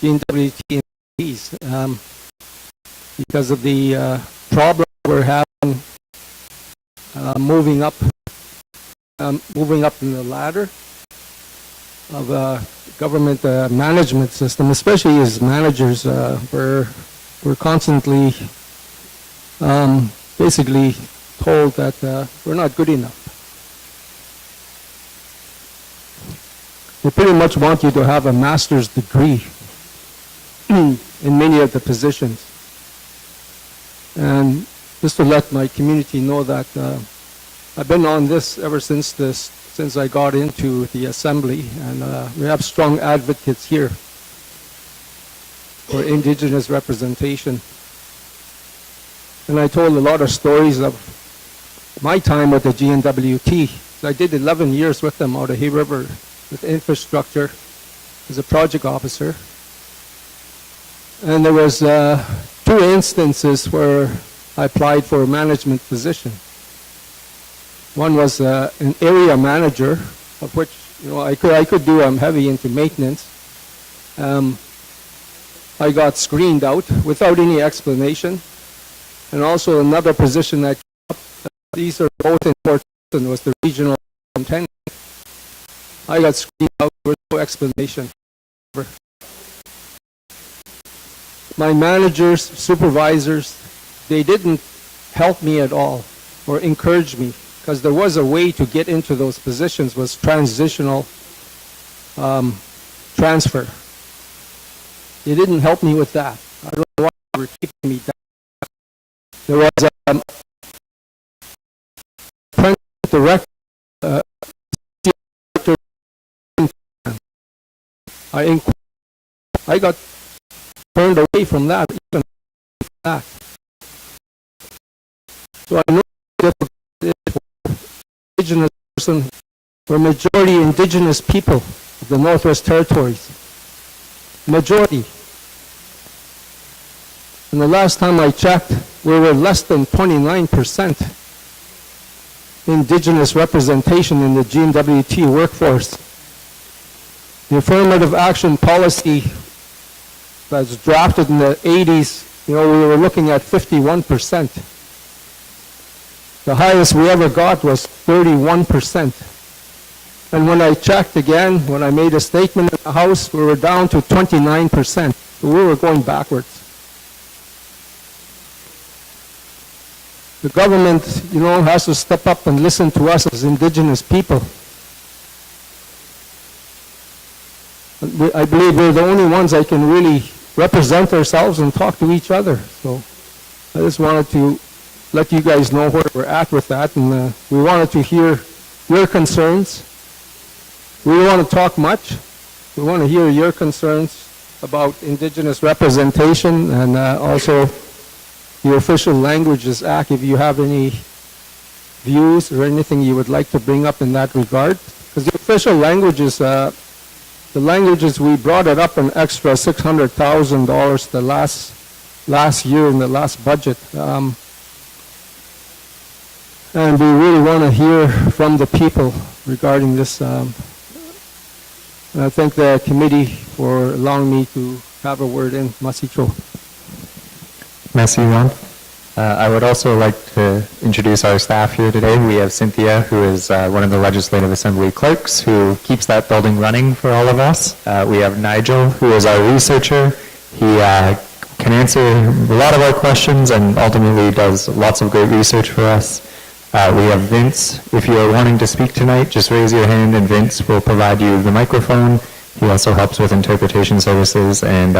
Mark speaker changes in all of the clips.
Speaker 1: GNWT attendees because of the problem we're having moving up in the ladder of government management system, especially as managers. We're constantly basically told that we're not good enough. They pretty much want you to have a master's degree in many of the positions. And just to let my community know that I've been on this ever since I got into the assembly, and we have strong advocates here for Indigenous representation. And I told a lot of stories of my time with the GNWT. I did 11 years with them out of Hay River with infrastructure as a project officer. And there was 2 instances where I applied for a management position. One was an area manager, of which I could do. I'm heavy into maintenance. I got screened out without any explanation. And also another position that came up, these are both important, was the regional superintendent. I got screened out with no explanation. My managers, supervisors, they didn't help me at all or encourage me, because there was a way to get into those positions, was transitional transfer. They didn't help me with that. I don't know why they were keeping me down. There was a direct I got turned away from that, even that. So I know that Indigenous person, we're majority Indigenous people of the Northwest Territories. Majority. And the last time I checked, we were less than 29% Indigenous representation in the GNWT workforce. The affirmative action policy that's drafted in the 80s, we were looking at 51%. The highest we ever got was 31%. And when I checked again, when I made a statement in the House, we were down to 29%. So we were going backwards. The government, has to step up and listen to us as Indigenous people. I believe we're the only ones that can really represent ourselves and talk to each other. So I just wanted to let you guys know where we're at with that, and we wanted to hear your concerns. We don't want to talk much. We want to hear your concerns about Indigenous representation, and also the Official Languages Act, if you have any views or anything you would like to bring up in that regard. Because the official languages, the languages, we brought it up an extra $600,000 the last year in the last budget. And we really want to hear from the people regarding this. And I thank the committee for allowing me to have a word in Masicho.
Speaker 2: Merci, Ron. I would also like to introduce our staff here today. We have Cynthia, who is one of the Legislative Assembly clerks, who keeps that building running for all of us. We have Nigel, who is our researcher. He can answer a lot of our questions and ultimately does lots of great research for us. We have Vince. If you are wanting to speak tonight, just raise your hand and Vince will provide you the microphone. He also helps with interpretation services and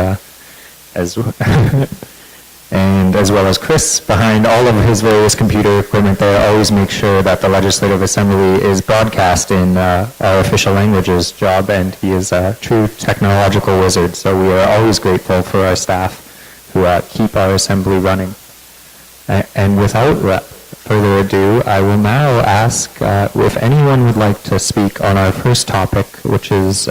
Speaker 2: as well as Chris, behind all of his various computer equipment there, always make sure that the Legislative Assembly is broadcast in our official languages job, and he is a true technological wizard, so we are always grateful for our staff who keep our assembly running. And without further ado, I will now ask if anyone would like to speak on our first topic, which is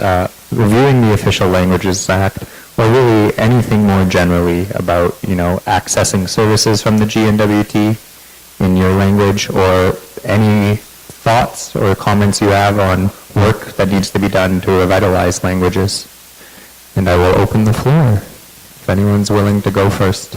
Speaker 2: reviewing the Official Languages Act, or really anything more generally about, accessing services from the GNWT in your language, or any thoughts or comments you have on work that needs to be done to revitalize languages. And I will open the floor if anyone's willing to go first.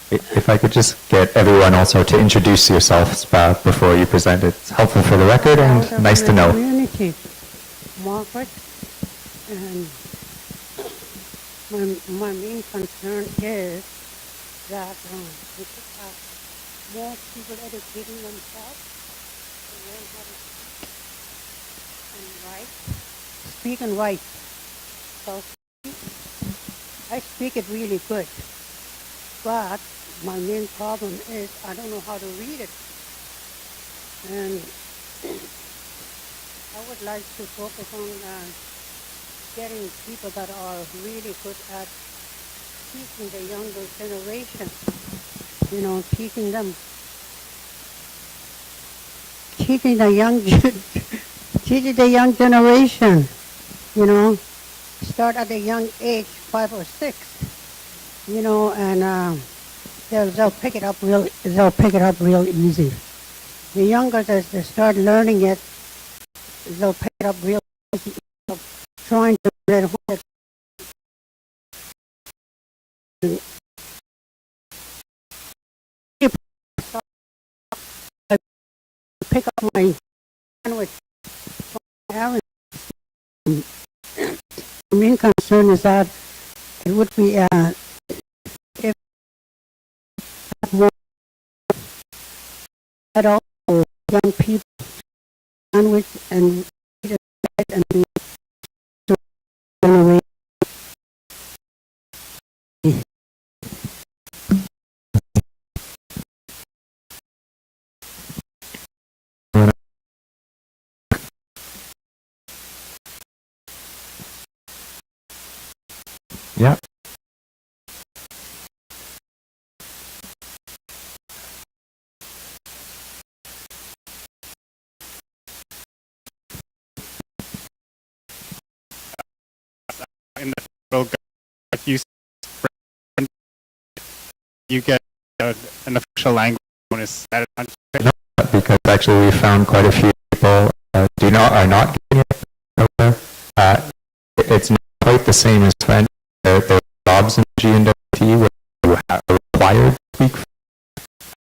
Speaker 2: If I could just get everyone also to introduce yourselves before you present, it's helpful for the record and nice to know.
Speaker 3: Community, Margaret, and my main concern is that we should have more people educating themselves to learn how to speak and write. So I speak it really good, but my main problem is I don't know how to read it. And I would like to focus on getting people that are really good at teaching the younger generation, teaching the young generation, start at a young age, 5 or 6, and they'll pick it up real easy. The younger they start learning it, they'll pick it up real easy. Trying to read home. I pick up my sandwich. The main concern is that it would be if more adult or young people sandwich and eat it and be generation.
Speaker 2: Yeah.
Speaker 4: In the federal government, you get an official language bonus.
Speaker 2: No, because actually we found quite a few people are not getting it over there. It's not quite the same as French. There are jobs in GNWT where you are required to speak French.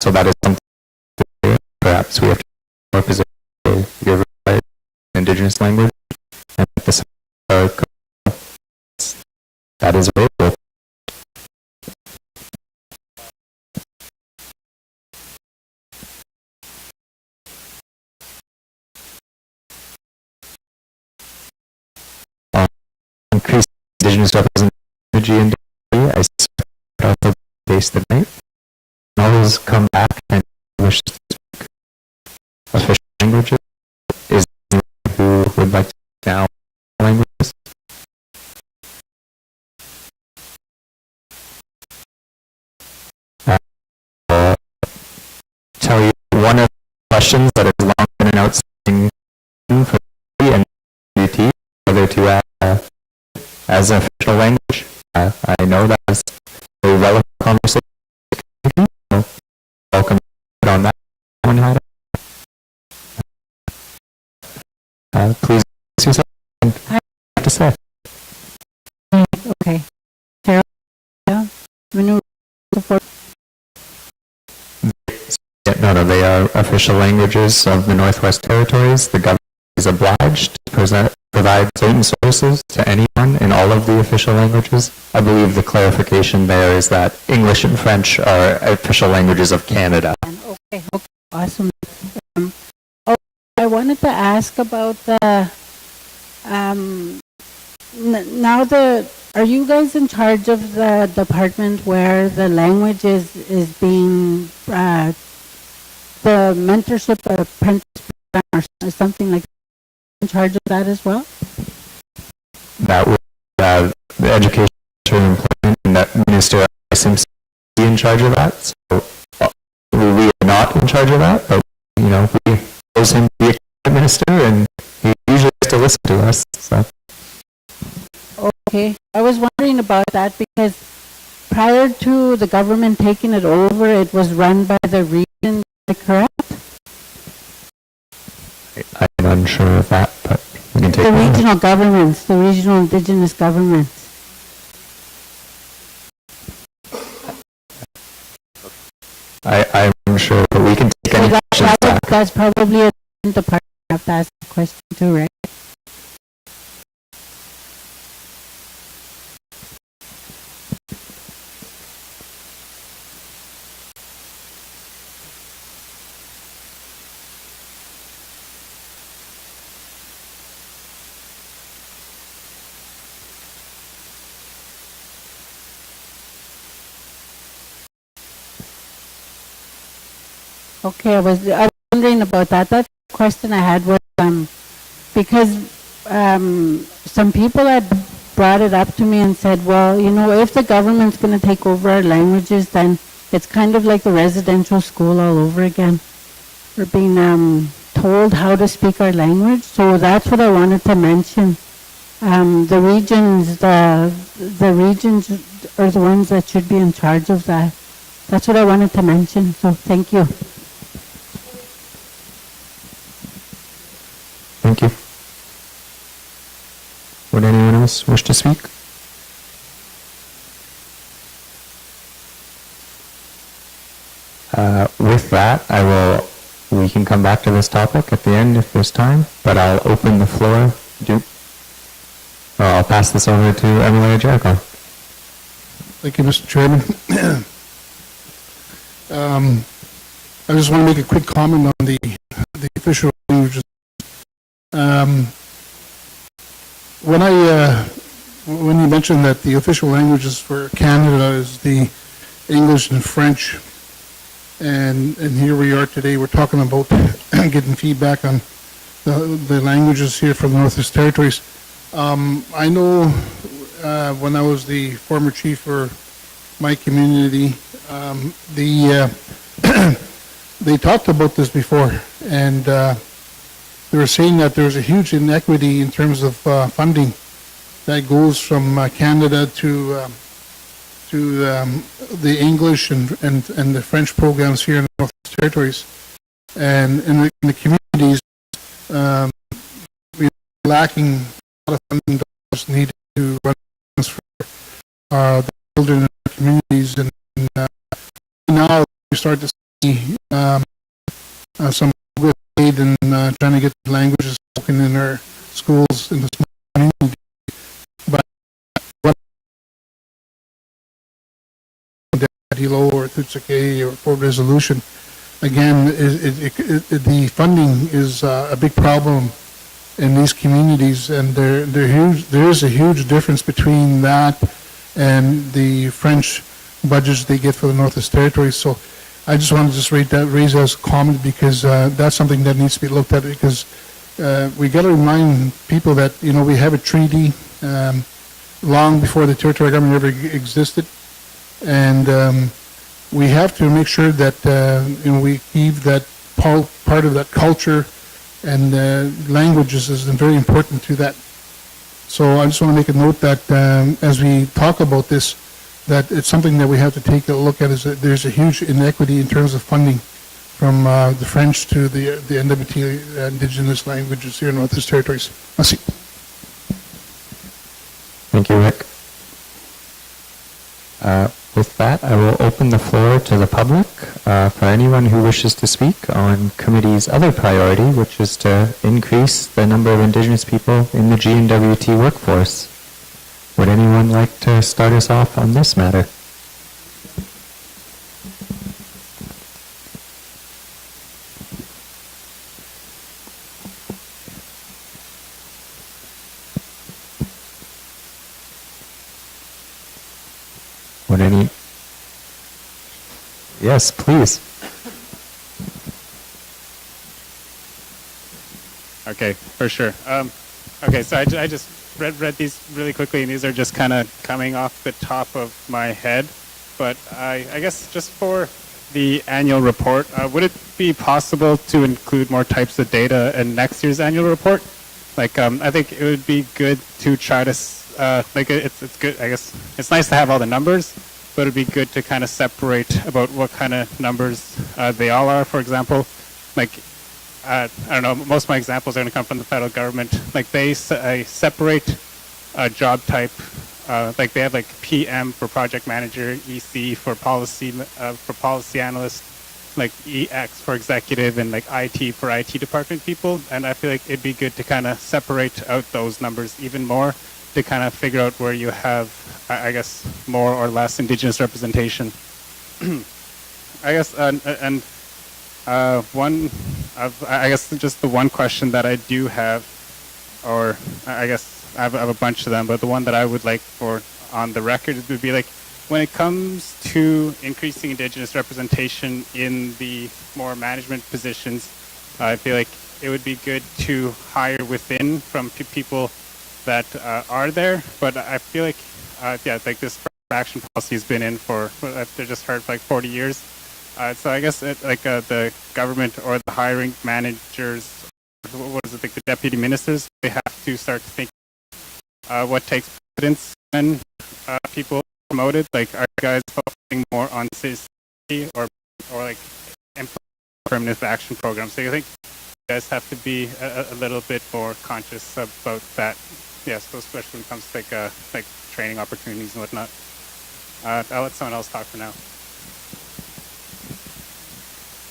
Speaker 2: So that is something that perhaps we have to more position your required Indigenous language and at the same that is available. Increased Indigenous representation in GNW, I suspect also based tonight. And always come back and wish to speak official languages. Is there anyone who would like to now languages? I'll tell you one of the questions that has long been an outstanding for me and UT, whether to add as an official language. I know that's a relevant conversation. So welcome on that one. How to please introduce yourself and what you have to say.
Speaker 3: Okay. Carol,
Speaker 2: No, they are official languages of the Northwest Territories. The government is obliged to provide certain services to anyone in all of the official languages. I believe the clarification there is that English and French are official languages of Canada.
Speaker 3: Okay, awesome. I wanted to ask about the are you guys in charge of the department where the language is being the mentorship or apprenticeship or something like that, in charge of that as well?
Speaker 2: That would the Education and Employment and that Minister seems to be in charge of that. So we are not in charge of that, but we chose him to be a cabinet minister, and
Speaker 3: Okay, I was wondering about that because prior to the government taking it over, it was run by the region, is that correct?
Speaker 2: I'm unsure of that, but we can take
Speaker 3: The
Speaker 2: one.
Speaker 3: regional governments, the regional indigenous governments.
Speaker 2: I'm sure, but we can take any
Speaker 3: So
Speaker 2: questions back.
Speaker 3: that's probably a different department. I have to ask the question too, right? Okay, I was wondering about that. That question I had was because some people had brought it up to me and said, well, you know, if the government's going to take over our languages, then it's kind of like the residential school all over again. We're being told how to speak our language, so that's what I wanted to mention. The regions are the ones that should be in charge of that. That's what I wanted to mention. So thank you.
Speaker 2: Thank you. Would anyone else wish to speak? With that, we can come back to this topic at the end if there's time, but I'll open the floor. I'll pass this over to Emily Jericho.
Speaker 5: Thank you, Mr. Chairman. I just want to make a quick comment on the official languages. When you mentioned that the official languages for Canada is the English and French, and here we are today, we're talking about getting feedback on the languages here from the Northwest Territories. I know when I was the former chief for my community, they talked about this before, and they were saying that there's a huge inequity in terms of funding that goes from Canada to the English and the French programs here in the Northwest Territories, and in the communities, we're lacking a lot of funding dollars needed to run for the children in our communities, and now we start to see some good aid in trying to get languages spoken in our schools in the small community. But what Hilo or Tutsake or Port Resolution, again, the funding is a big problem in these communities, and there is a huge difference between that and the French budgets they get for the Northwest Territories. So I just wanted to raise that as a comment, because that's something that needs to be looked at, because we got to remind people that, you know, we have a treaty long before the territorial government ever existed, and we have to make sure that you know, we keep that part of that culture, and languages is very important to that. So I just want to make a note that as we talk about this, that it's something that we have to take a look at, is that there's a huge inequity in terms of funding from the French to the NWT Indigenous languages here in Northwest Territories. Merci.
Speaker 2: Thank you, Rick. With that, I will open the floor to the public for anyone who wishes to speak on committee's other priority, which is to increase the number of Indigenous people in the GNWT workforce. Would anyone like to start us off on this matter? Would any? Yes, please.
Speaker 4: Okay, for sure. Okay, so I just read these really quickly, and these are just kind of coming off the top of my head. But I guess just for the annual report, would it be possible to include more types of data in next year's annual report? Like, I think it would be good to try to like it's good. I guess it's nice to have all the numbers, but it'd be good to kind of separate about what kind of numbers they all are. For example, like I don't know, most of my examples are going to come from the federal government. Like they separate a job type. Like they have like PM for project manager, EC for policy analyst, like EX for executive, and like IT for IT department people. And I feel like it'd be good to kind of separate out those numbers even more to kind of figure out where you have, I guess, more or less Indigenous representation. I guess, one of, I guess just the one question that I do have, or I guess I have a bunch of them, but the one that I would like for on the record would be like, when it comes to increasing Indigenous representation in the more management positions, I feel like it would be good to hire within from people that are there. But I feel like, yeah, like this action policy has been in for, I've just heard, like 40 years. So I guess the government or the hiring managers, what is it, like the deputy ministers, they have to start to think what takes precedence when people are promoted. Like, are you guys focusing more on citizenry or like affirmative action programs? So I think you guys have to be a little bit more conscious about that. Yes, so especially when it comes to like training opportunities and whatnot. I'll let someone else talk for now.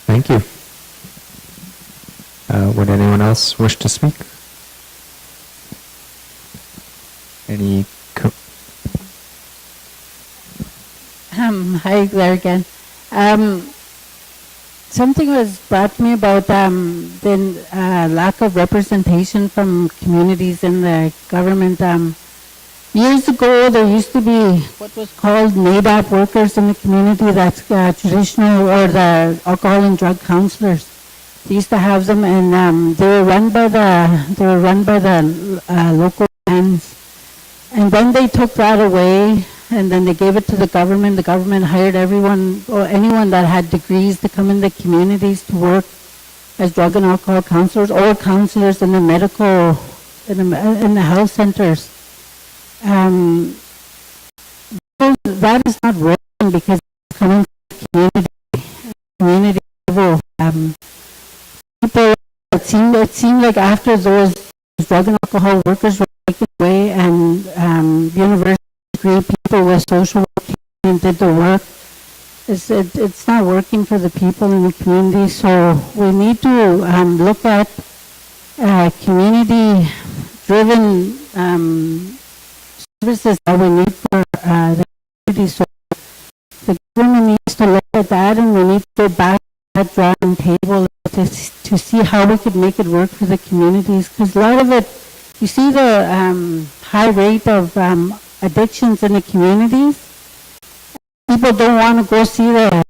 Speaker 2: Thank you. Would anyone else wish to speak? Any?
Speaker 6: Hi there again. Something was brought to me about the lack of representation from communities in the government. Years ago, there used to be what was called NADAP workers in the community. That's traditional, or the alcohol and drug counselors. They used to have them, and they were run by the local plans. And then they took that away, and then they gave it to the government. The government hired everyone or anyone that had degrees to come in the communities to work as drug and alcohol counselors or counselors in the medical, in the health centers. That is not working because it's coming from the community level. People, it seemed like after those drug and alcohol workers were taken away and university degree people with social work and did the work, it's not working for the people in the community. So we need to look at community-driven services that we need for the community. So the government needs to look at that, and we need to go back to that drawing table to see how we could make it work for the communities. Because a lot of it, you see the high rate of addictions in the communities. People don't want to go see the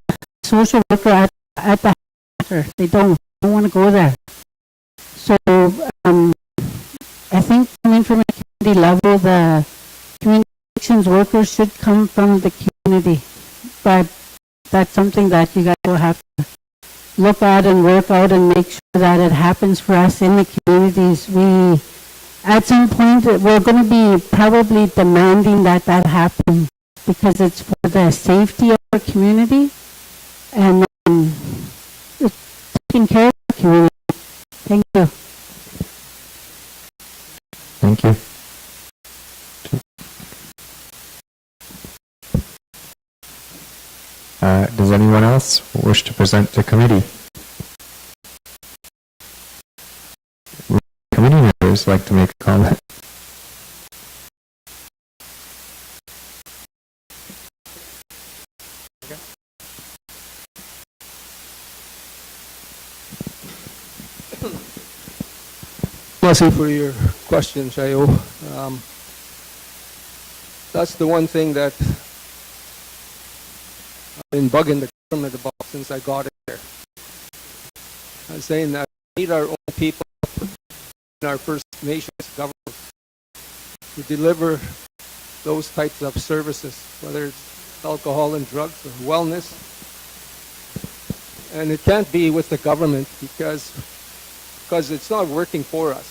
Speaker 6: social worker at the center. They don't want to go there. So I think coming from a community level, the community addictions workers should come from the community. But that's something that you guys will have to look at and work out and make sure that it happens for us in the communities. At some point, we're going to be probably demanding that happen because it's for the safety of our community and it's taking care of the community. Thank you.
Speaker 2: Thank you. Does anyone else wish to present to committee? Committee members like to make a comment?
Speaker 1: Merci for your question, Shayo. That's the one thing that I've been bugging the government about since I got it there. I'm saying that we need our own people in our First Nations government to deliver those types of services, whether it's alcohol and drugs or wellness. And it can't be with the government because it's not working for us.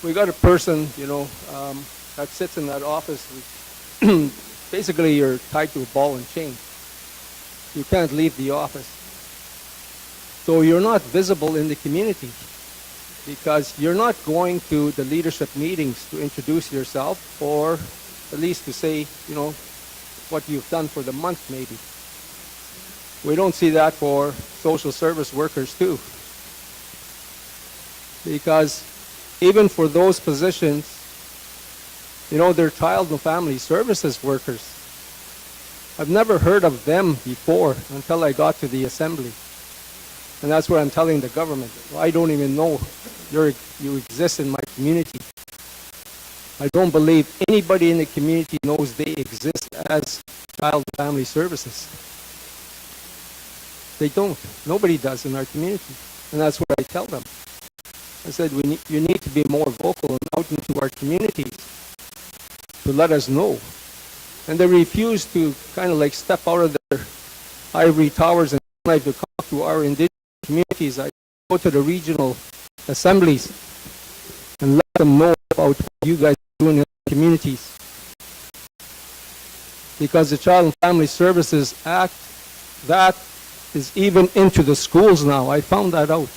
Speaker 1: we got a person, that sits in that office. Basically, you're tied to a ball and chain. You can't leave the office. So you're not visible in the community because you're not going to the leadership meetings to introduce yourself or at least to say, what you've done for the month maybe. We don't see that for social service workers too. Because even for those positions, they're child and family services workers. I've never heard of them before until I got to the assembly. And that's what I'm telling the government. I don't even know you exist in my community. I don't believe anybody in the community knows they exist as child and family services. They don't. Nobody does in our community. And that's what I tell them. I said, you need to be more vocal and out into our communities to let us know. And they refuse to kind of like step out of their ivory towers and like to talk to our indigenous communities. I go to the regional assemblies and let them know about what you guys are doing in the communities. Because the Child and Family Services Act, that is even into the schools now. I found that out.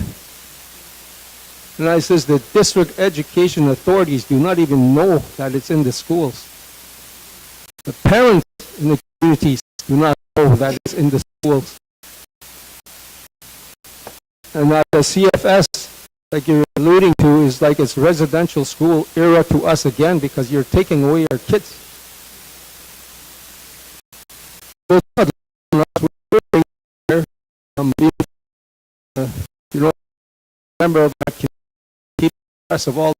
Speaker 1: And I says the district education authorities do not even know that it's in the schools. The parents in the communities do not know that it's in the schools. And that the CFS, like you're alluding to, is like it's residential school era to us again because you're taking away our kids. So it's not there. Member of my community, keep us of all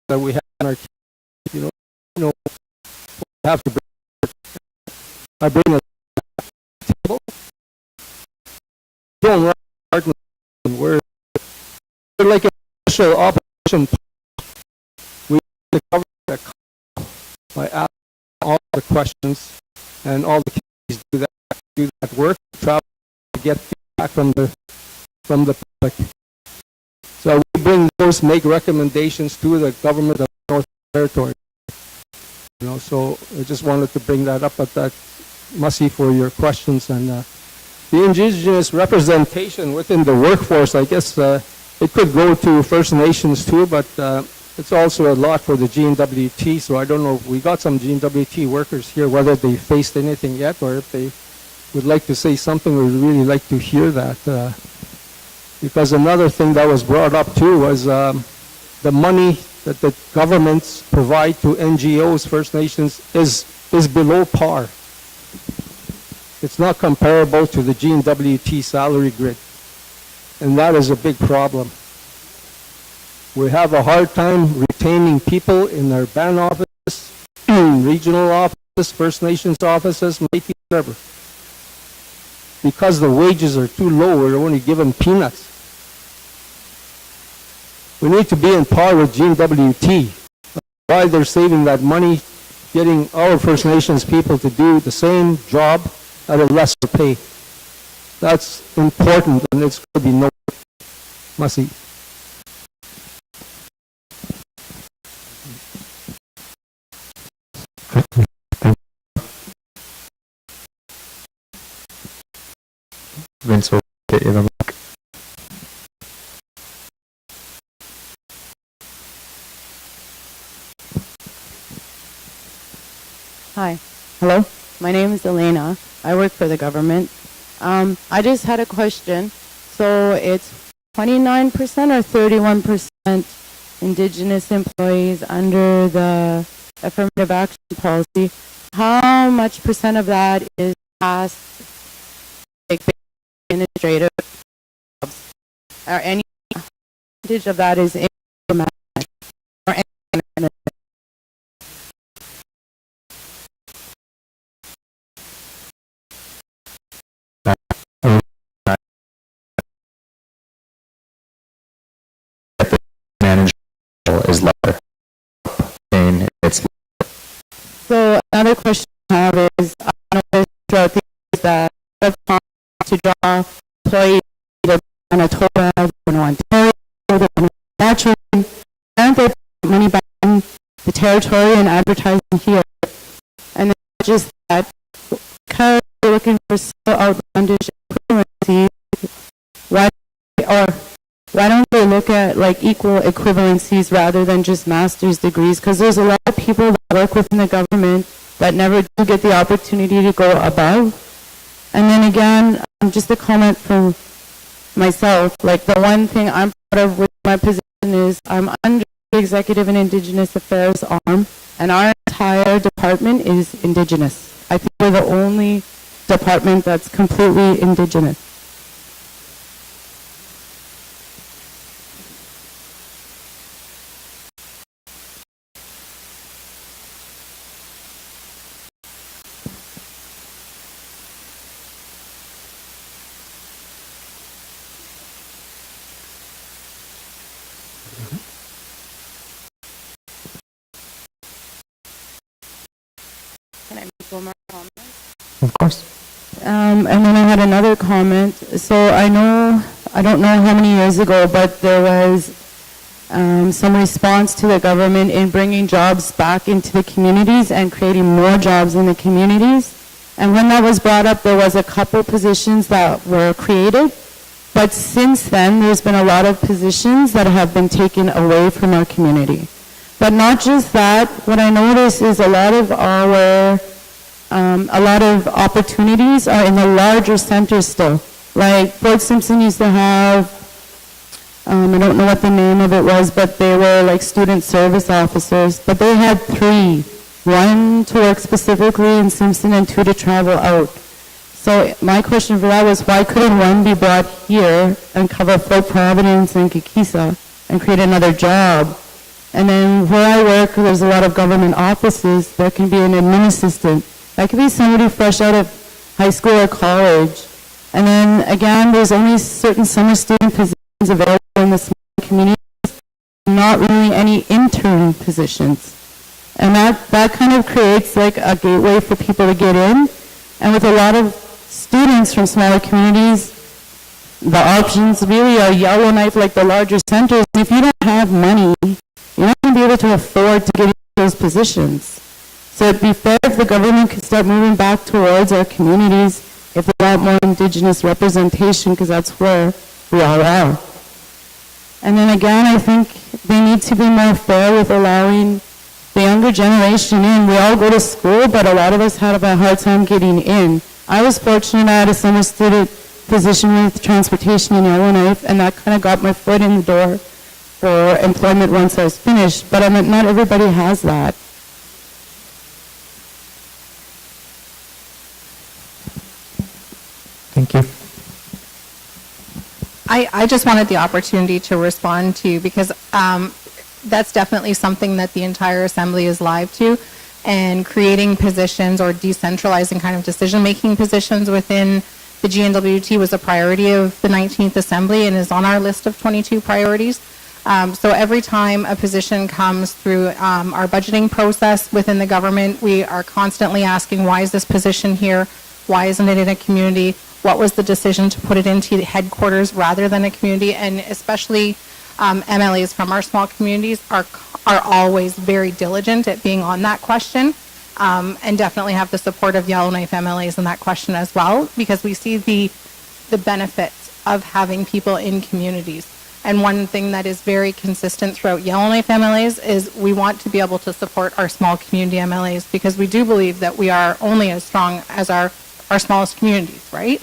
Speaker 1: that we have in our community, we have to bring. I bring a table. Don't run we're like a special operation. We cover that by asking all the questions and all the communities do that work, travel to get feedback from the public. So we bring those, make recommendations to the government of North Territory. So I just wanted to bring that up, but that Mussy for your questions. And the Indigenous representation within the workforce, I guess it could go to First Nations too, but it's also a lot for the GNWT. So I don't know, we got some GNWT workers here, whether they faced anything yet or if they would like to say something, we'd really like to hear that. Because another thing that was brought up too was the money that the governments provide to NGOs, First Nations, is below par. It's not comparable to the GNWT salary grid. And that is a big problem. We have a hard time retaining people in our band office, regional offices, First Nations offices, maybe whatever. Because the wages are too low, we're only given peanuts. We need to be in par with GNWT. Why they're saving that money, getting our First Nations people to do the same job at a lesser pay. That's important, and it's going to be noted. Mussy.
Speaker 2: Vince will get you the mic.
Speaker 7: Hi. Hello. My name is Elena. I work for the government. I just had a question. So it's 29% or 31% Indigenous employees under the affirmative action policy. How much percent of that is past administrative jobs? Or any percentage of that is in management? Or any
Speaker 2: is lower. And it's
Speaker 7: So another question I have is, I noticed throughout the years that to draw employees either Manitoba, Ontario, Saskatchewan, aren't they putting money back territory and advertising here. And then just that, because we're looking for so outlandish equivalency, why don't they look at like equal equivalencies rather than just master's degrees? Because there's a lot of people that work within the government that never do get the opportunity to go above. And then again, just a comment from myself, like the one thing I'm proud of with my position is I'm under the Executive and Indigenous Affairs arm, and our entire department is Indigenous. I think we're the only department that's completely Indigenous. Can I make one more comment?
Speaker 2: Of course.
Speaker 7: And then I had another comment. So I don't know how many years ago, but there was some response to the government in bringing jobs back into the communities and creating more jobs in the communities. And when that was brought up, there was a couple positions that were created. But since then, there's been a lot of positions that have been taken away from our community. But not just that, what I notice is a lot of opportunities are in the larger centers still. Like Fort Simpson used to have, I don't know what the name of it was, but they were like student service officers, but they had 3. 1 to work specifically in Simpson and 2 to travel out. So my question for that was, why couldn't 1 be brought here and cover Fort Providence and Kikisa and create another job? And then where I work, there's a lot of government offices. There can be an admin assistant. That could be somebody fresh out of high school or college. And then again, there's only certain summer student positions available in the small communities, not really any intern positions. And that kind of creates like a gateway for people to get in. And with a lot of students from smaller communities, the options really are Yellowknife, like the larger centers. And if you don't have money, you're not going to be able to afford to get into those positions. So it'd be fair if the government could start moving back towards our communities if they want more Indigenous representation, because that's where we all are. And then again, I think they need to be more fair with allowing the younger generation in. We all go to school, but a lot of us have a hard time getting in. I was fortunate I had a summer student position with transportation in Yellowknife, and that kind of got my foot in the door for employment once I was finished, but not everybody has that.
Speaker 2: Thank you.
Speaker 8: I just wanted the opportunity to respond to you because that's definitely something that the entire Assembly is live to, and creating positions or decentralizing kind of decision-making positions within the GNWT was a priority of the 19th Assembly and is on our list of 22 priorities. So every time a position comes through our budgeting process within the government, we are constantly asking, why is this position here? Why isn't it in a community? What was the decision to put it into headquarters rather than a community? And especially MLAs from our small communities are always very diligent at being on that question, and definitely have the support of Yellowknife MLAs in that question as well, because we see the benefits of having people in communities. And one thing that is very consistent throughout Yellowknife MLAs is we want to be able to support our small community MLAs, because we do believe that we are only as strong as our smallest communities, right?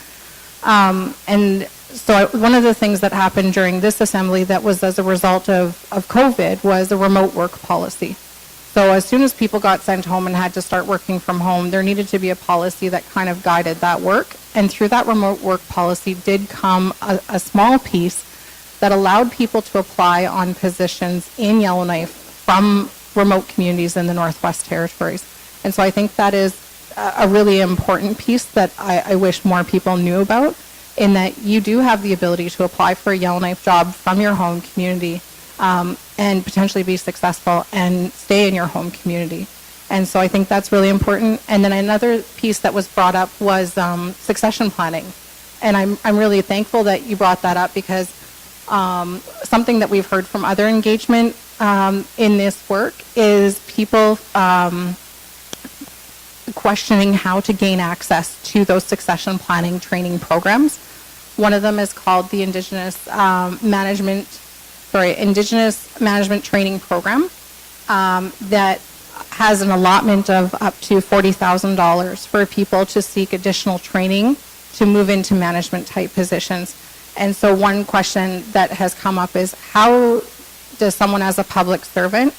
Speaker 8: And so one of the things that happened during this assembly that was as a result of COVID was a remote work policy. So as soon as people got sent home and had to start working from home, there needed to be a policy that kind of guided that work. And through that remote work policy did come a small piece that allowed people to apply on positions in Yellowknife from remote communities in the Northwest Territories. And so I think that is a really important piece that I wish more people knew about, in that you do have the ability to apply for a Yellowknife job from your home community and potentially be successful and stay in your home community. And so I think that's really important. And then another piece that was brought up was succession planning. And I'm really thankful that you brought that up, because something that we've heard from other engagement in this work is people questioning how to gain access to those succession planning training programs. One of them is called the Indigenous Management Training Program that has an allotment of up to $40,000 for people to seek additional training to move into management type positions. And so one question that has come up is, how does someone as a public servant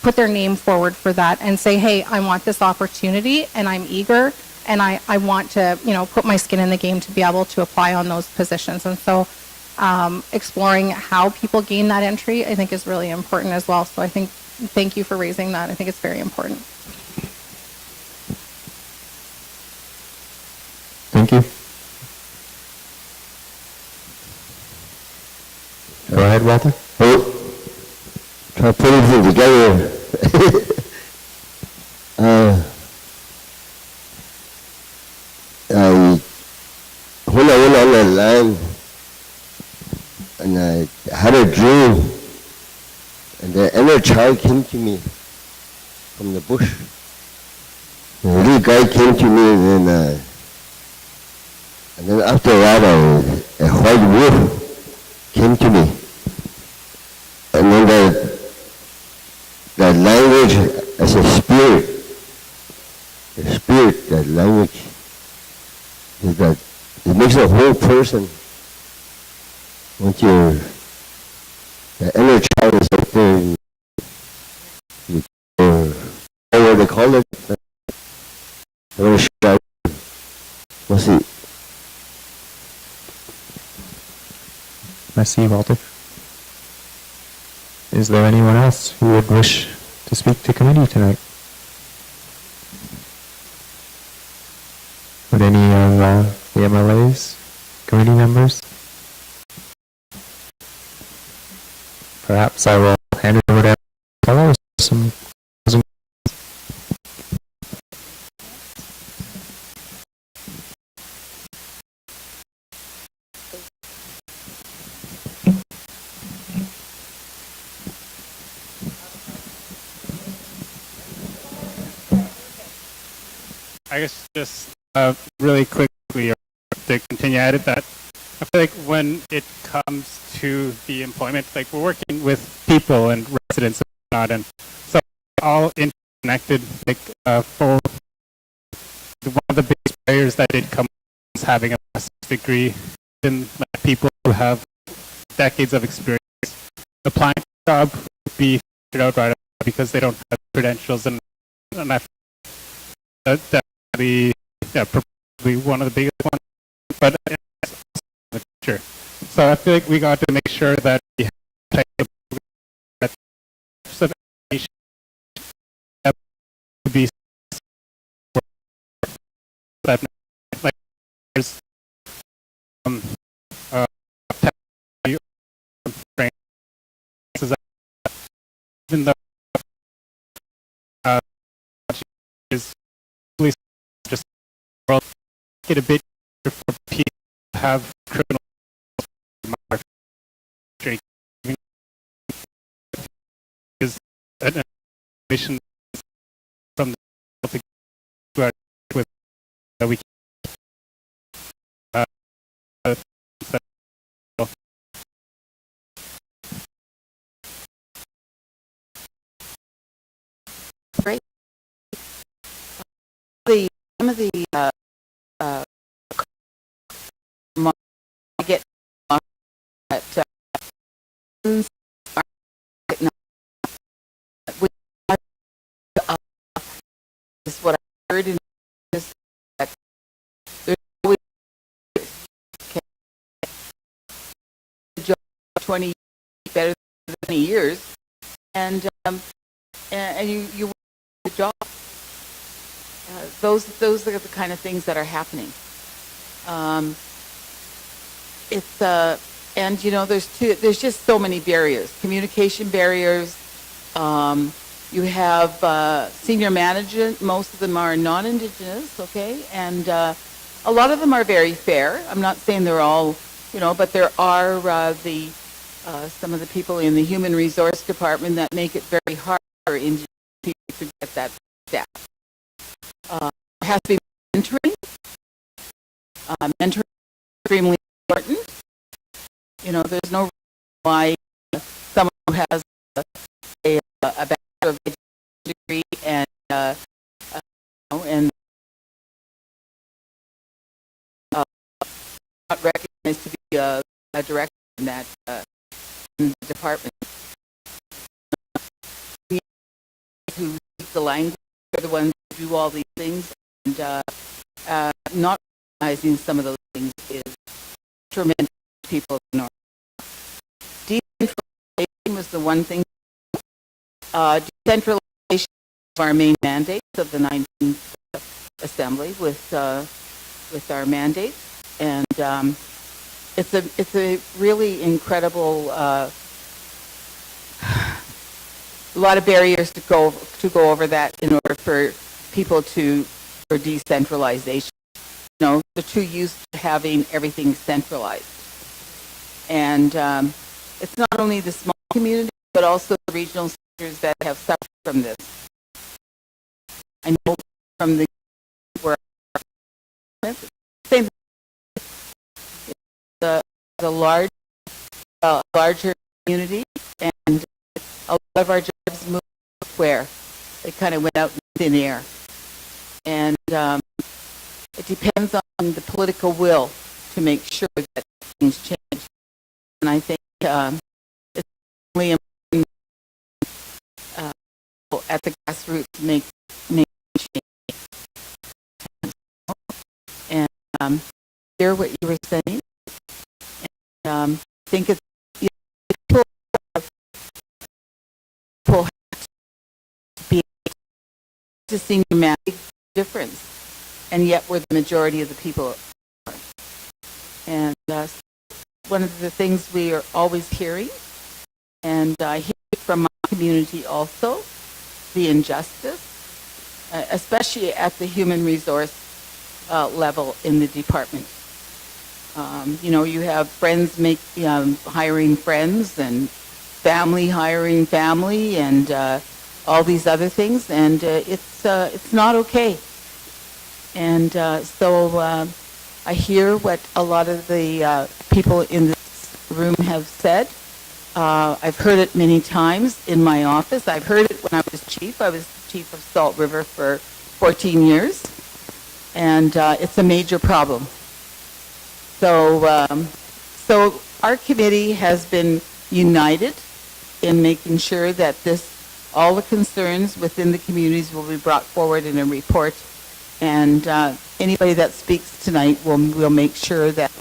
Speaker 8: put their name forward for that and say, hey, I want this opportunity and I'm eager and I want to, put my skin in the game to be able to apply on those positions. And so exploring how people gain that entry, I think, is really important as well. So I think, thank you for raising that. I think it's very important.
Speaker 2: Thank you. Go ahead, Walter.
Speaker 9: Try to put everything together. When I went on that land, and I had a dream, and the inner child came to me from the bush. The little guy came to me, and then after that, a white wolf came to me. And then that language as a spirit, that language, is that it makes a whole person. Once the inner child is up there, what they call it, what's it?
Speaker 2: I see, Walter. Is there anyone else who would wish to speak to committee tonight? Would any of the MLAs, committee members? Perhaps I will hand it over to fellows for some closing.
Speaker 4: I guess just really quickly to continue at it, that I feel like when it comes to the employment, like we're working with people and residents and whatnot, and so all interconnected. Like for one of the biggest barriers that did come was having a master's degree, and like, people who have decades of experience applying for a job would be figured out right away because they don't have credentials, and I feel that definitely, probably one of the biggest ones, but in the future. So I feel like we got to make sure that we have that education that would be that like there's even though is just get a bit for people to have criminal is an mission from the with that we
Speaker 10: Great. Some of the I get that is what I heard in this, that there's always a job 20 better than 20 years, and you work the job. Those are the kind of things that are happening. It's and there's just so many barriers, communication barriers. You have senior management. Most of them are non-Indigenous, okay, and a lot of them are very fair. I'm not saying they're all, but there are the some of the people in the Human Resource Department that make it very hard for Indigenous people to get that staff. There has to be mentoring. Mentoring is extremely important. You know, there's no reason why someone who has a Bachelor of Education degree and not recognized to be a director in that in the department. Who speak the language are the ones who do all these things, and not recognizing some of those things is tremendous. People ignore. Decentralization was the one thing. Decentralization is our main mandate of the 19th Assembly with our mandates, and it's a really incredible. A lot of barriers to go over that in order for people for decentralization. You know, they're too used to having everything centralized, and it's not only the small community but also the regional centers that have suffered from this. I know from the where same the larger community, and a lot of our jobs moved where they kind of went out in thin air, and it depends on the political will to make sure that things change. And I think it's really important at the grassroots to make change. And hear what you were saying, and think it's people have to be to see a big difference, and yet we're the majority of the people. And one of the things we are always hearing, and I hear it from my community also, the injustice, especially at the human resource level in the department. You know, you have friends hiring friends, and family hiring family, and all these other things, and it's not okay. And so I hear what a lot of the people in this room have said. I've heard it many times in my office. I've heard it when I was chief. I was chief of Salt River for 14 years, and it's a major problem. So, so our committee has been united in making sure that all the concerns within the communities will be brought forward in a report, and anybody that speaks tonight will make sure that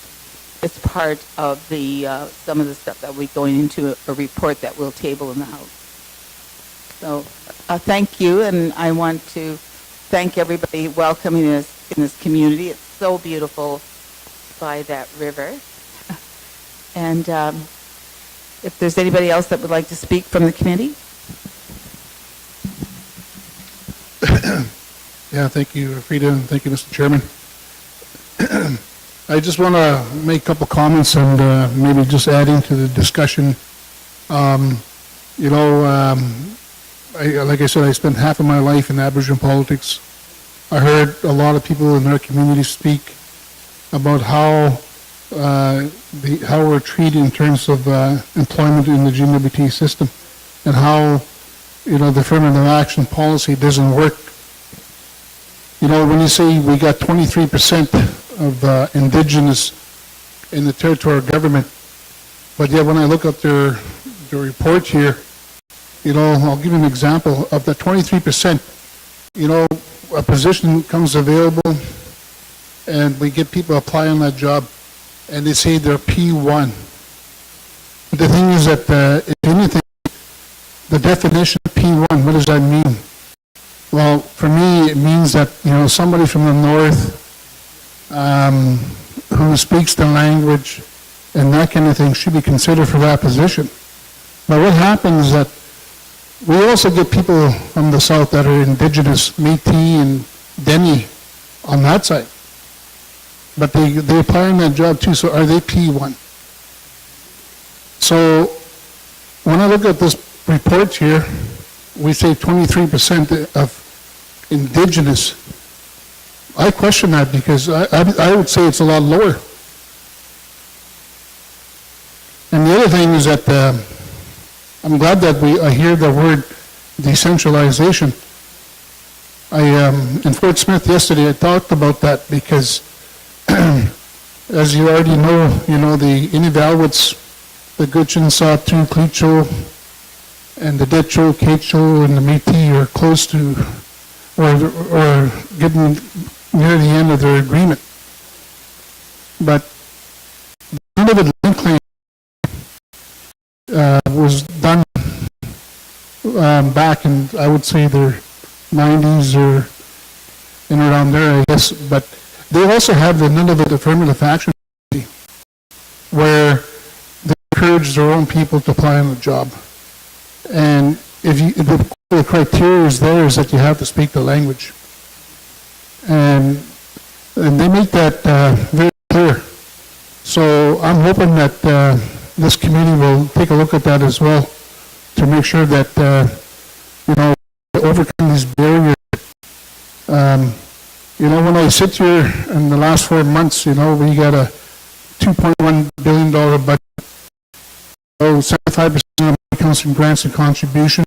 Speaker 10: it's part of the some of the stuff that we're going into a report that we'll table in the House. So thank you, and I want to thank everybody welcoming us in this community. It's so beautiful by that river. And if there's anybody else that would like to speak from the committee.
Speaker 5: Yeah, thank you, Frida, and thank you, Mr. Chairman. I just want to make a couple comments and maybe just adding to the discussion. You know, like I said, I spent half of my life in Aboriginal politics. I heard a lot of people in our community speak about how we're treated in terms of employment in the GWT system, and how, you know, the affirmative action policy doesn't work. You know, when you say we got 23% of Indigenous in the territorial government, but yet when I look at the report here, you know, I'll give you an example of the 23%. You know, a position comes available, and we get people apply on that job, and they say they're P1. The thing is that, if anything, the definition of P1, what does that mean? Well, for me, it means that, you know, somebody from the north who speaks the language and that kind of thing should be considered for that position. But what happens is that we also get people from the south that are Indigenous, Métis and Dene on that side. But they apply on that job too, so are they P1? So when I look at this report here, we say 23% of Indigenous. I question that because I would say it's a lot lower. And the other thing is that I'm glad that I hear the word decentralization. In Fort Smith yesterday, I talked about that because, as you already know, the Inuvialuits, the Gutchin, Sawtooth, Clecho, and the Decho, Quechua, and the Métis are close to, or getting near the end of their agreement. But the Inuit land claim was done back in, I would say, their 90s or in around there, I guess. But they also have the Nunavut Affirmative Action Committee, where they encourage their own people to apply on the job. And if the criteria is there is that you have to speak the language. And they make that very clear. So I'm hoping that this committee will take a look at that as well to make sure that, overcome these barriers. When I sit here in the last 4 months, we got a $2.1 billion budget. So 75% of it comes from grants and contributions.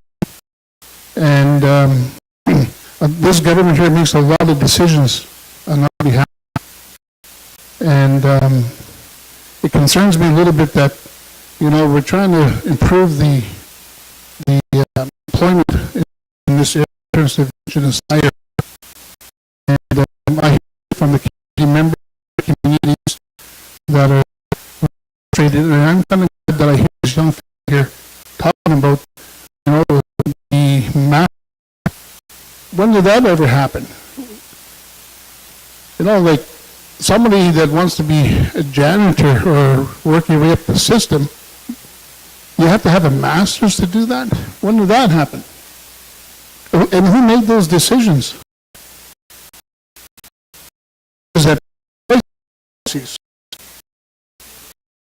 Speaker 5: And this government here makes a lot of decisions on our behalf. And it concerns me a little bit that, we're trying to improve the employment in this area in terms of Indigenous hire. And I hear from the community members, communities that are frustrated, and I'm kind of glad that I hear this young fellow here talking about, the math. When did that ever happen? Like somebody that wants to be a janitor or work your way up the system, you have to have a master's to do that? When did that happen? And who made those decisions? Is that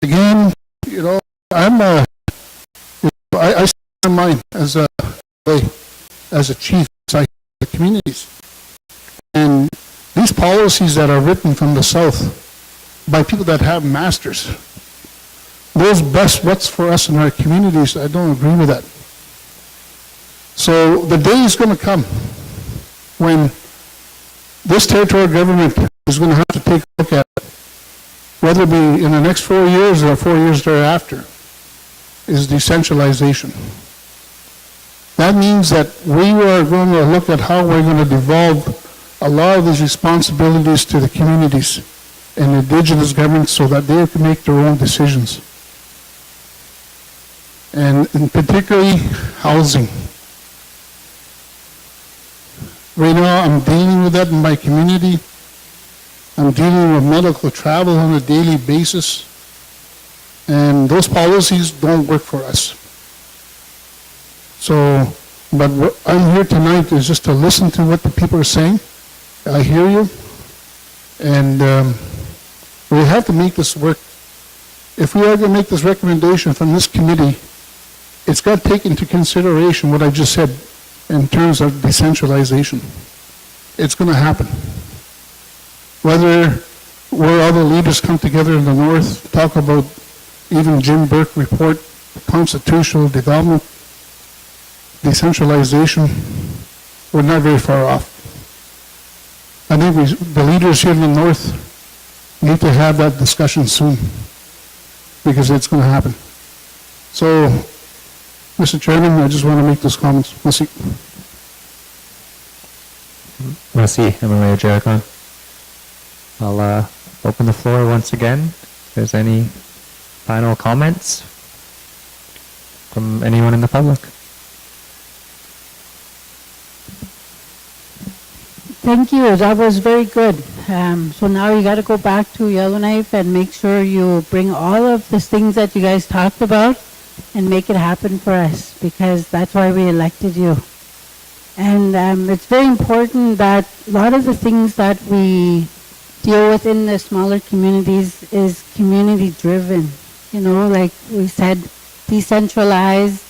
Speaker 5: again, I stand mine as a chief of the communities. And these policies that are written from the South by people that have masters, those best what's for us in our communities, I don't agree with that. So the day is going to come when this territorial government is going to have to take a look at it, whether it be in the next 4 years or 4 years thereafter, is decentralization. That means that we are going to look at how we're going to devolve a lot of these responsibilities to the communities and Indigenous governments so that they can make their own decisions. And particularly housing. Right now, I'm dealing with that in my community. I'm dealing with medical travel on a daily basis. And those policies don't work for us. So, but what I'm here tonight is just to listen to what the people are saying. I hear you. And we have to make this work. If we are going to make this recommendation from this committee, it's got to take into consideration what I just said in terms of decentralization. It's going to happen. Whether where all the leaders come together in the North, talk about even Jim Burke report, constitutional development, decentralization, we're not very far off. I think the leaders here in the North need to have that discussion soon because it's going to happen. So, Mr. Chairman, I just want to make those comments. Merci.
Speaker 2: Merci, Emily Jericho. I'll open the floor once again. If there's any final comments from anyone in the public.
Speaker 6: Thank you. That was very good. So now you got to go back to Yellowknife and make sure you bring all of the things that you guys talked about and make it happen for us, because that's why we elected you. And it's very important that a lot of the things that we deal with in the smaller communities is community driven. Like we said, decentralize,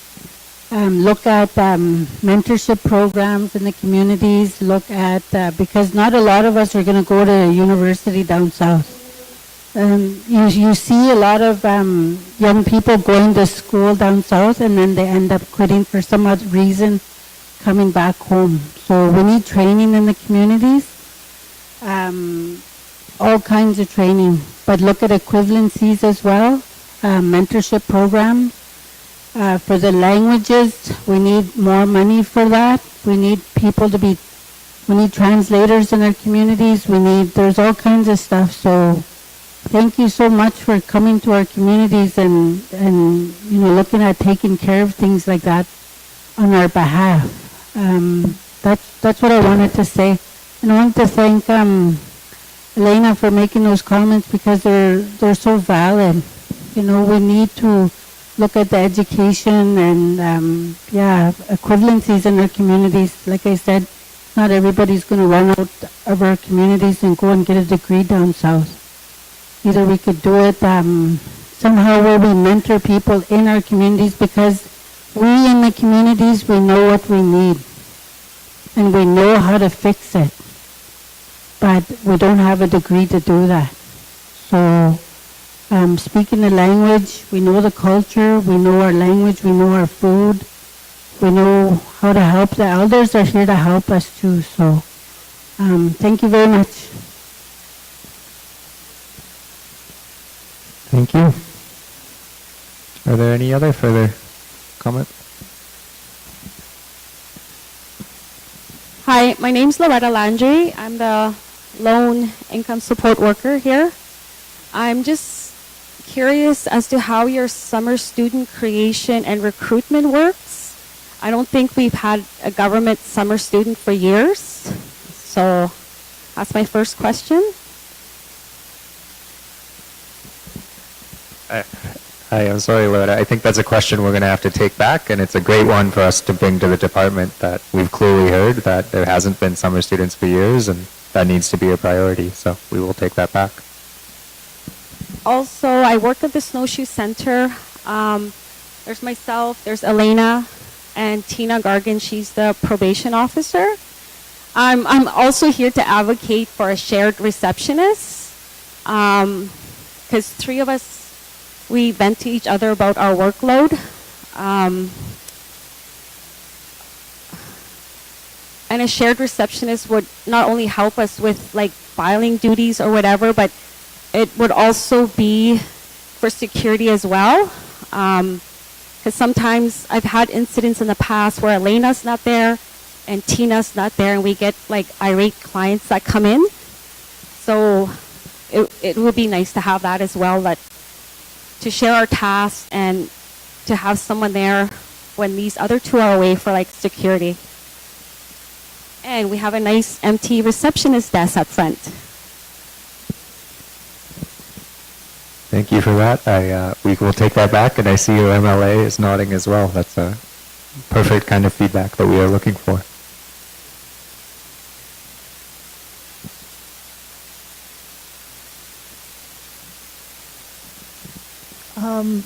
Speaker 6: look at mentorship programs in the communities, look at, because not a lot of us are going to go to a university down south. You see a lot of young people going to school down south and then they end up quitting for some other reason, coming back home. So we need training in the communities, all kinds of training, but look at equivalencies as well, mentorship programs. For the languages, we need more money for that. We need people to be, we need translators in our communities. There's all kinds of stuff. So thank you so much for coming to our communities and looking at taking care of things like that on our behalf. That's what I wanted to say. And I want to thank Elena for making those comments because they're so valid. We need to look at the education and, equivalencies in our communities. Like I said, not everybody's going to run out of our communities and go and get a degree down south. Either we could do it somehow where we mentor people in our communities because we in the communities, we know what we need and we know how to fix it. But we don't have a degree to do that. So, speaking the language, we know the culture, we know our language, we know our food, we know how to help. The elders are here to help us too. So, thank you very much.
Speaker 2: Thank you. Are there any other further comments?
Speaker 11: Hi, my name's Loretta Landry. I'm the lone income support worker here. I'm just curious as to how your summer student creation and recruitment works. I don't think we've had a government summer student for years. So that's my first question.
Speaker 2: I'm sorry, Loretta. I think that's a question we're going to have to take back, and it's a great one for us to bring to the department that we've clearly heard that there hasn't been summer students for years, and that needs to be a priority. So we will take that back.
Speaker 11: Also, I work at the Snowshoe Center. There's myself, there's Elena, and Tina Gargan. She's the probation officer. I'm also here to advocate for a shared receptionist because three of us, we vent to each other about our workload. And a shared receptionist would not only help us with like filing duties or whatever, but it would also be for security as well. Because sometimes I've had incidents in the past where Elena's not there and Tina's not there, and we get like irate clients that come in. So it would be nice to have that as well, that to share our tasks and to have someone there when these other two are away for like security. And we have a nice empty receptionist desk up front.
Speaker 2: Thank you for that. We will take that back, and I see your MLA is nodding as well. That's a perfect kind of feedback that we are looking for.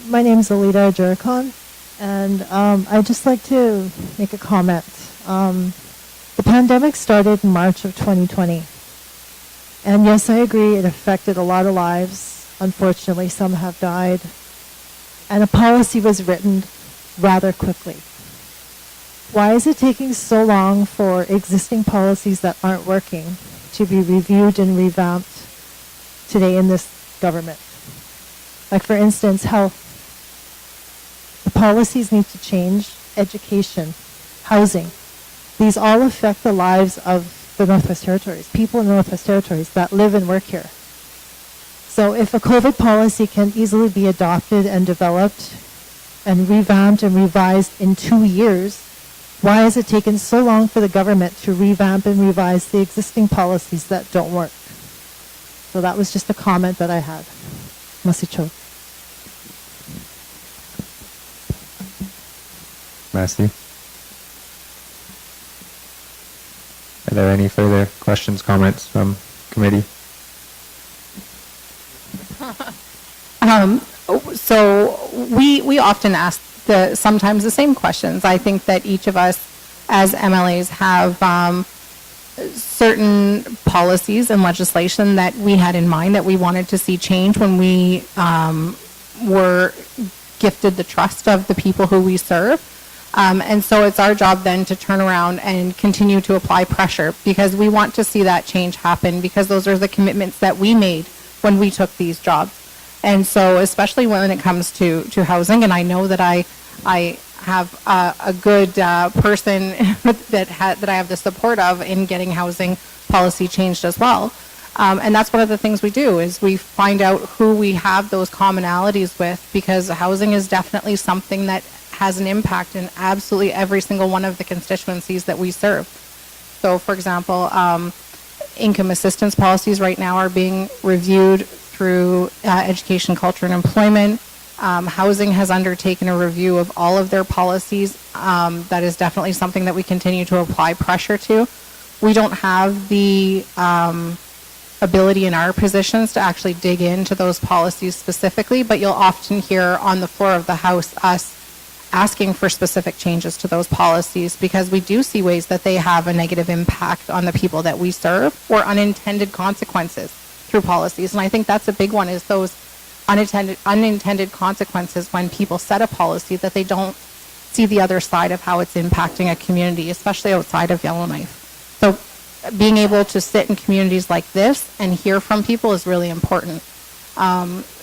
Speaker 12: My name is Alita Juricon, and I'd just like to make a comment. The pandemic started in March of 2020. And yes, I agree, it affected a lot of lives. Unfortunately, some have died. And a policy was written rather quickly. Why is it taking so long for existing policies that aren't working to be reviewed and revamped today in this government? Like, for instance, health. The policies need to change. Education, housing. These all affect the lives of the Northwest Territories, people in the Northwest Territories that live and work here. So if a COVID policy can easily be adopted and developed and revamped and revised in 2 years, why has it taken so long for the government to revamp and revise the existing policies that don't work? So that was just a comment that I had. Masicho.
Speaker 2: Matthew? Are there any further questions, comments from committee?
Speaker 8: So we often ask sometimes the same questions. I think that each of us as MLAs have certain policies and legislation that we had in mind that we wanted to see change when we were gifted the trust of the people who we serve. And so it's our job then to turn around and continue to apply pressure, because we want to see that change happen, because those are the commitments that we made when we took these jobs. And so especially when it comes to housing, and I know that I have a good person that I have the support of in getting housing policy changed as well. And that's one of the things we do, is we find out who we have those commonalities with, because housing is definitely something that has an impact in absolutely every single one of the constituencies that we serve. So, for example, income assistance policies right now are being reviewed through Education, Culture, and Employment. Housing has undertaken a review of all of their policies. That is definitely something that we continue to apply pressure to. We don't have the ability in our positions to actually dig into those policies specifically, but you'll often hear on the floor of the House us asking for specific changes to those policies, because we do see ways that they have a negative impact on the people that we serve, or unintended consequences through policies. And I think that's a big one, is those unintended consequences when people set a policy that they don't see the other side of how it's impacting a community, especially outside of Yellowknife. So being able to sit in communities like this and hear from people is really important.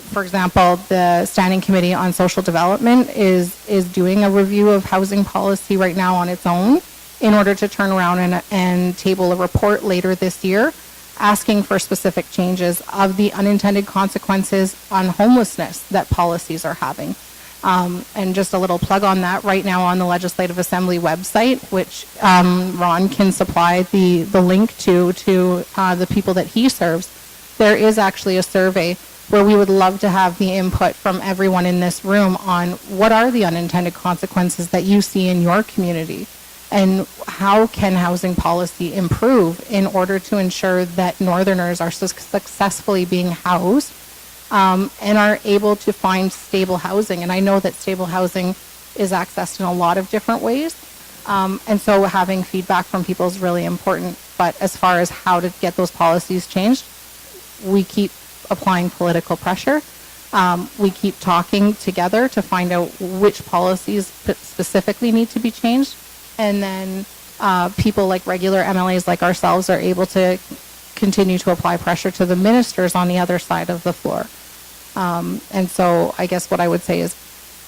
Speaker 8: For example, the Standing Committee on Social Development is doing a review of housing policy right now on its own, in order to turn around and table a report later this year asking for specific changes of the unintended consequences on homelessness that policies are having. And just a little plug on that, right now on the Legislative Assembly website, which Ron can supply the link to the people that he serves, there is actually a survey where we would love to have the input from everyone in this room on what are the unintended consequences that you see in your community, and how can housing policy improve in order to ensure that Northerners are successfully being housed and are able to find stable housing. And I know that stable housing is accessed in a lot of different ways, and so having feedback from people is really important. But as far as how to get those policies changed, we keep applying political pressure. We keep talking together to find out which policies specifically need to be changed. And then people like regular MLAs like ourselves are able to continue to apply pressure to the ministers on the other side of the floor. And so I guess what I would say is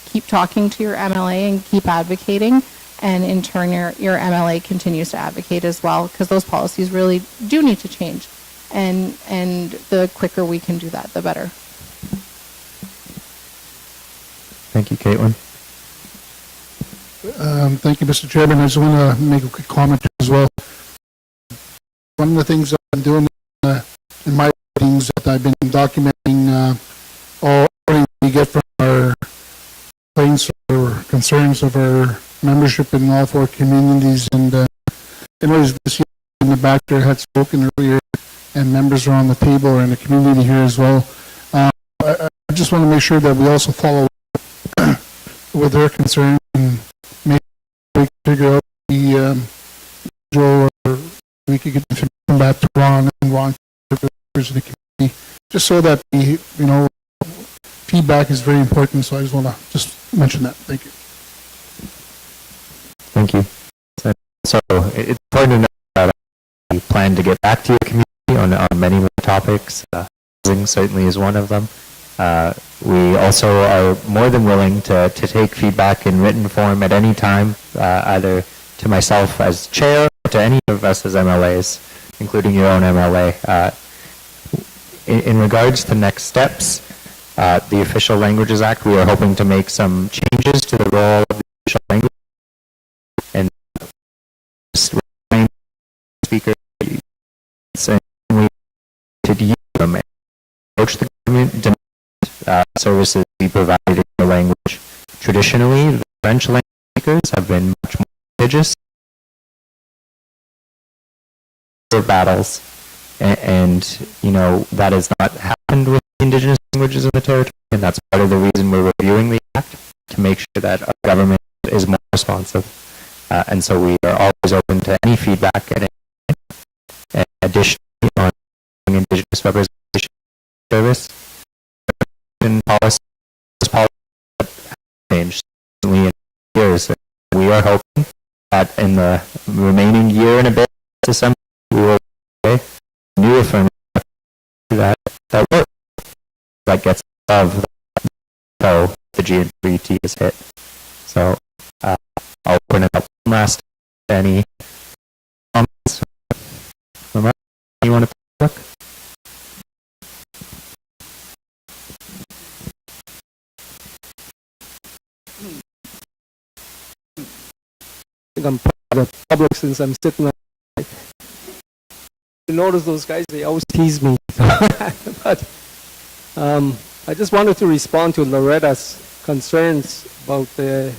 Speaker 8: keep talking to your MLA and keep advocating. And in turn, your MLA continues to advocate as well, because those policies really do need to change. And the quicker we can do that, the better.
Speaker 2: Thank you, Caitlin.
Speaker 5: Thank you, Mr. Chairman. I just want to make a quick comment as well. One of the things that I'm doing in my meetings that I've been documenting all we get from our complaints or concerns of our membership in all four communities. And anyways, this year in the back there had spoken earlier, and members are on the table or in the community here as well. I just want to make sure that we also follow up with their concerns, and maybe we can figure out the Joe, or we could get information back to Ron, and Ron to the members of the community, just so that the feedback is very important. So I just want to just mention that. Thank you.
Speaker 2: Thank you. So it's important to know that we plan to get back to your community on many more topics. Housing certainly is one of them. We also are more than willing to take feedback in written form at any time, either to myself as chair or to any of us as MLAs, including your own MLA. In regards to next steps, the Official Languages Act, we are hoping to make some changes to the role of the official language, and speaker to use them and approach the government services be provided in the language. Traditionally, the French language speakers have been much more litigious battles, and you know that has not happened with Indigenous languages in the territory. and that's part of the reason we're reviewing the act, to make sure that our government is more responsive. And so we are always open to any feedback and additionally on Indigenous representation service and policy changed recently in years. We are hoping that in the remaining year and a bit, December, we will get new affirmative that work that gets above so the GNT is hit. So I'll open it up last. Any comments? You want to look?
Speaker 1: I think I'm part of the public since I'm sitting on. You notice those guys, they always tease me. But I just wanted to respond to Loretta's concerns about the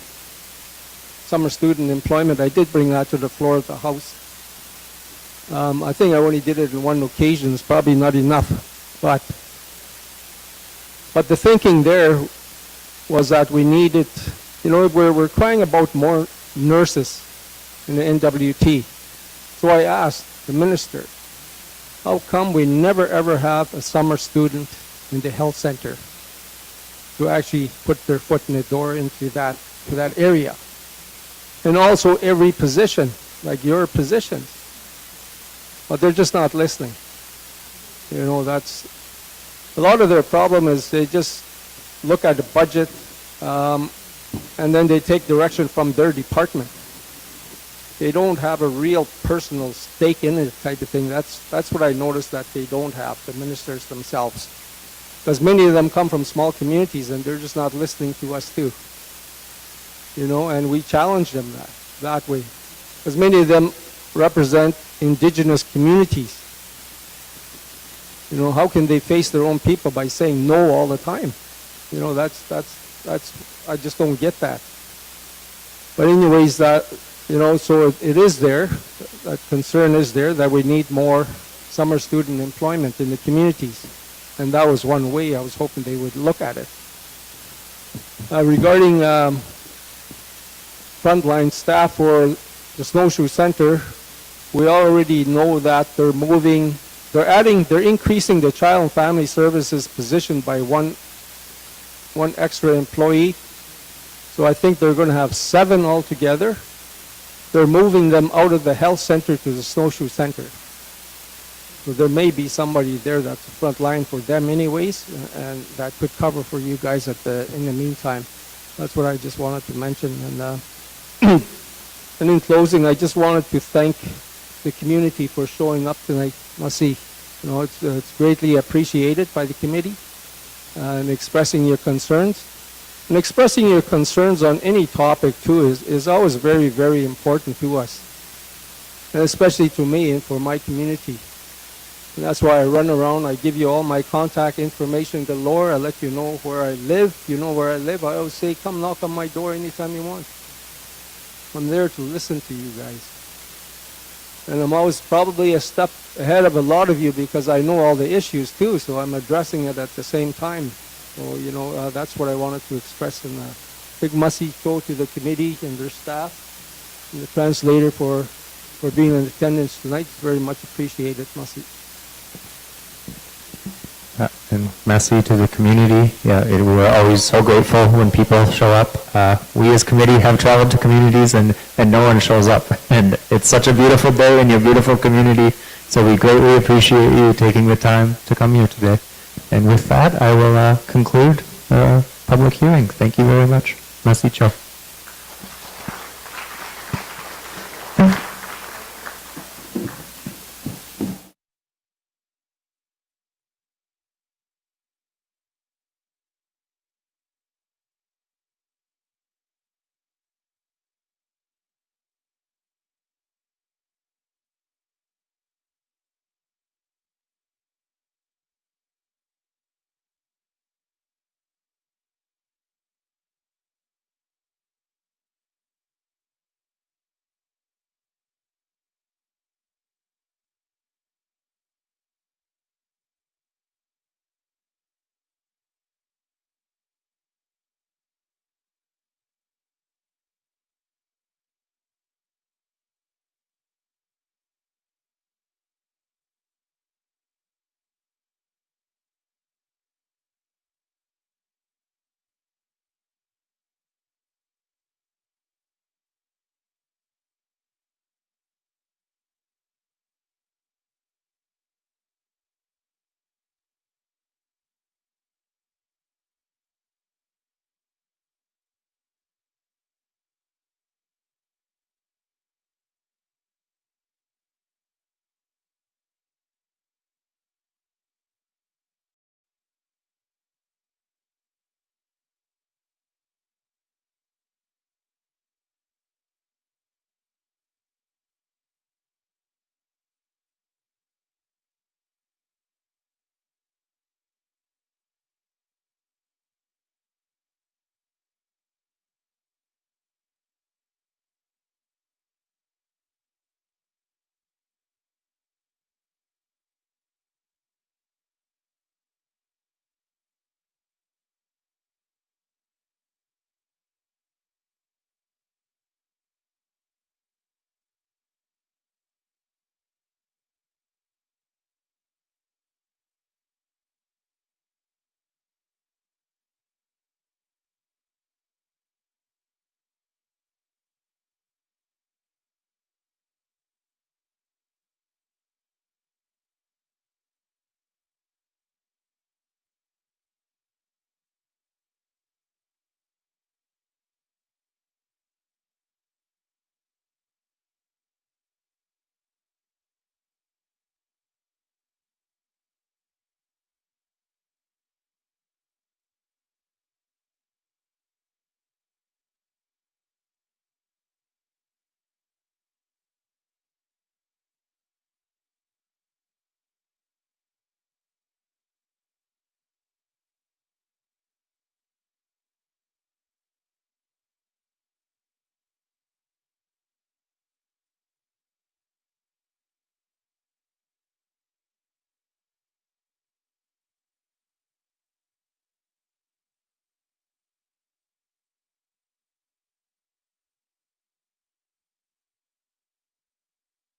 Speaker 1: summer student employment. I did bring that to the floor of the House. I think I only did it on one occasion. It's probably not enough. But the thinking there was that we needed, you know, we're crying about more nurses in the NWT. So I asked the minister, how come we never ever have a summer student in the health center to actually put their foot in the door into that area? And also every position, like your positions. But they're just not listening. You know, that's a lot of their problem is they just look at the budget and then they take direction from their department. They don't have a real personal stake in it type of thing. That's what I noticed that they don't have, the ministers themselves. Because many of them come from small communities and they're just not listening to us too. You know, and we challenge them that way. Because many of them represent indigenous communities. You know, how can they face their own people by saying no all the time? You know, that's I just don't get that. But anyways, you know, so it is there, that concern is there that we need more summer student employment in the communities. And that was one way I was hoping they would look at it. Regarding frontline staff for the Snowshoe Center, we already know that they're increasing the child and family services position by one extra employee. So I think they're going to have 7 altogether. They're moving them out of the health center to the Snowshoe Center. So there may be somebody there that's the front line for them anyways, and that could cover for you guys in the meantime. That's what I just wanted to mention. And and in closing, I just wanted to thank the community for showing up tonight. You know, it's greatly appreciated by the committee and expressing your concerns. And expressing your concerns on any topic too is always very, very important to us, and especially to me and for my community. And that's why I run around. I give you all my contact information galore. I let you know where I live. You know where I live. I always say, come knock on my door anytime you want. I'm there to listen to you guys. And I'm always probably a step ahead of a lot of you because I know all the issues too, so I'm addressing it at the same time. So, you know, that's what I wanted to express. And big messy show to the committee and their staff and the translator for being in attendance tonight. It's very much appreciated, Masi.
Speaker 2: And merci to the community. Yeah, we're always so grateful when people show up. We as committee have traveled to communities and no one shows up. And it's such a beautiful day in your beautiful community. So we greatly appreciate you taking the time to come here today. And with that, I will conclude the public hearing. Thank you very much. Merci, Cho.